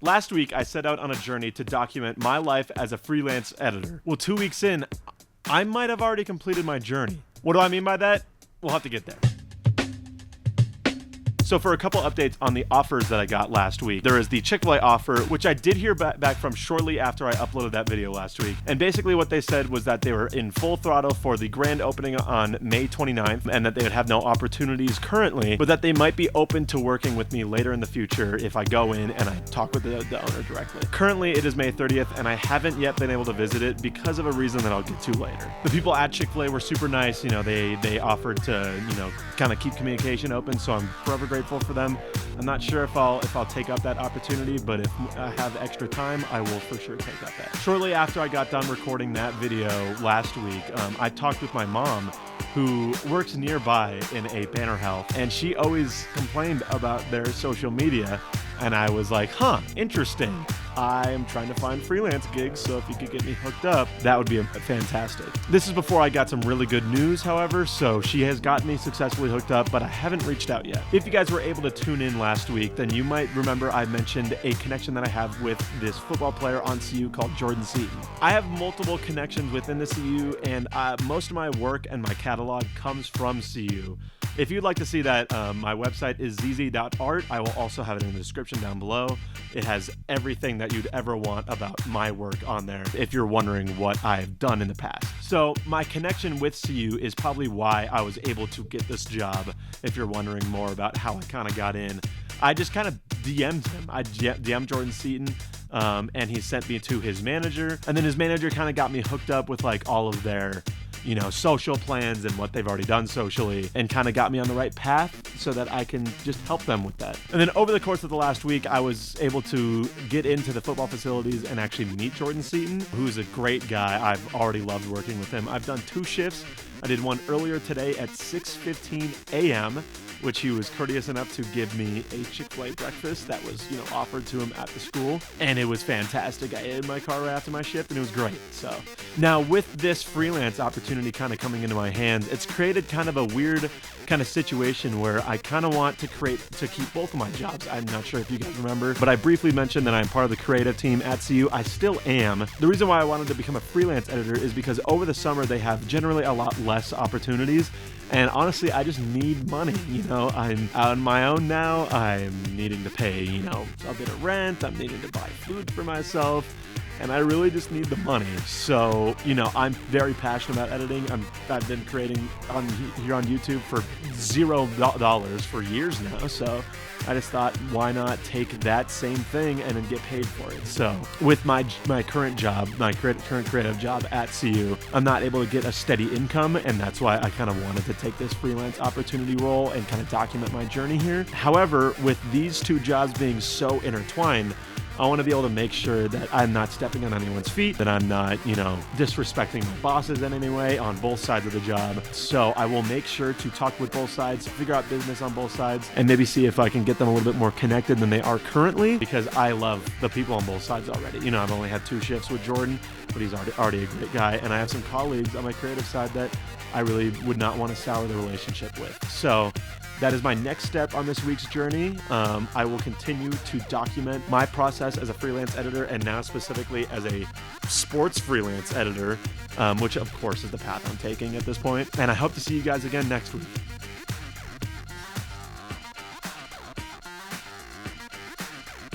Last week, I set out on a journey to document my life as a freelance editor. Well, 2 weeks in, I might have already completed my journey. What do I mean by that? We'll have to get there. So for a couple updates on the offers that I got last week, there is the Chick-fil-A offer, which I did hear back from shortly after I uploaded that video last week. And basically what they said was that they were in full throttle for the grand opening on May 29th, and that they would have no opportunities currently, but that they might be open to working with me later in the future if I go in and I talk with the owner directly. Currently, it is May 30th, and I haven't yet been able to visit it because of a reason that I'll get to later. The people at Chick-fil-A were super nice. You know, they offered to, kind of keep communication open, so I'm forever grateful for them. I'm not sure if I'll take up that opportunity, but if I have extra time, I will for sure take up that. Shortly after I got done recording that video last week, I talked with my mom, who works nearby in a Banner Health, and she always complained about their social media, and I was like, interesting. I am trying to find freelance gigs, so if you could get me hooked up, that would be fantastic. This is before I got some really good news, however, so she has gotten me successfully hooked up, but I haven't reached out yet. If you guys were able to tune in last week, then you might remember I mentioned a connection that I have with this football player on CU called Jordan Seaton. I have multiple connections within the CU, and most of my work and my catalog comes from CU. If you'd like to see that, my website is zz.art. I will also have it in the description down below. It has everything that you'd ever want about my work on there, if you're wondering what I've done in the past. So my connection with CU is probably why I was able to get this job, if you're wondering more about how I kind of got in. I just kind of DM'd him. I DM'd Jordan Seaton, and he sent me to his manager, and then his manager kind of got me hooked up with like all of their social plans and what they've already done socially, and kind of got me on the right path so that I can just help them with that. And then over the course of the last week, I was able to get into the football facilities and actually meet Jordan Seaton, who's a great guy. I've already loved working with him. I've done 2 shifts. I did one earlier today at 6:15 a.m., which he was courteous enough to give me a Chick-fil-A breakfast that was, offered to him at the school. And it was fantastic. I ate in my car right after my shift, and it was great. So now with this freelance opportunity kind of coming into my hands, it's created kind of a weird kind of situation where I kind of want to keep both of my jobs. I'm not sure if you guys remember, but I briefly mentioned that I'm part of the creative team at CU. I still am. The reason why I wanted to become a freelance editor is because over the summer they have generally a lot less opportunities. And honestly, I just need money. I'm out on my own now. I'm needing to pay, a bit of rent. I'm needing to buy food for myself. And I really just need the money. So, I'm very passionate about editing. I've been creating here on YouTube for $0 for years now. So I just thought, why not take that same thing and then get paid for it? So with my current job, my current creative job at CU, I'm not able to get a steady income, and that's why I kind of wanted to take this freelance opportunity role and kind of document my journey here. However, with these 2 jobs being so intertwined, I want to be able to make sure that I'm not stepping on anyone's feet, that I'm not, disrespecting my bosses in any way on both sides of the job. So I will make sure to talk with both sides, figure out business on both sides, and maybe see if I can get them a little bit more connected than they are currently, because I love the people on both sides already. I've only had 2 shifts with Jordan, but he's already a great guy, and I have some colleagues on my creative side that I really would not want to sour the relationship with. So that is my next step on this week's journey. I will continue to document my process as a freelance editor, and now specifically as a sports freelance editor, which of course is the path I'm taking at this point. And I hope to see you guys again next week.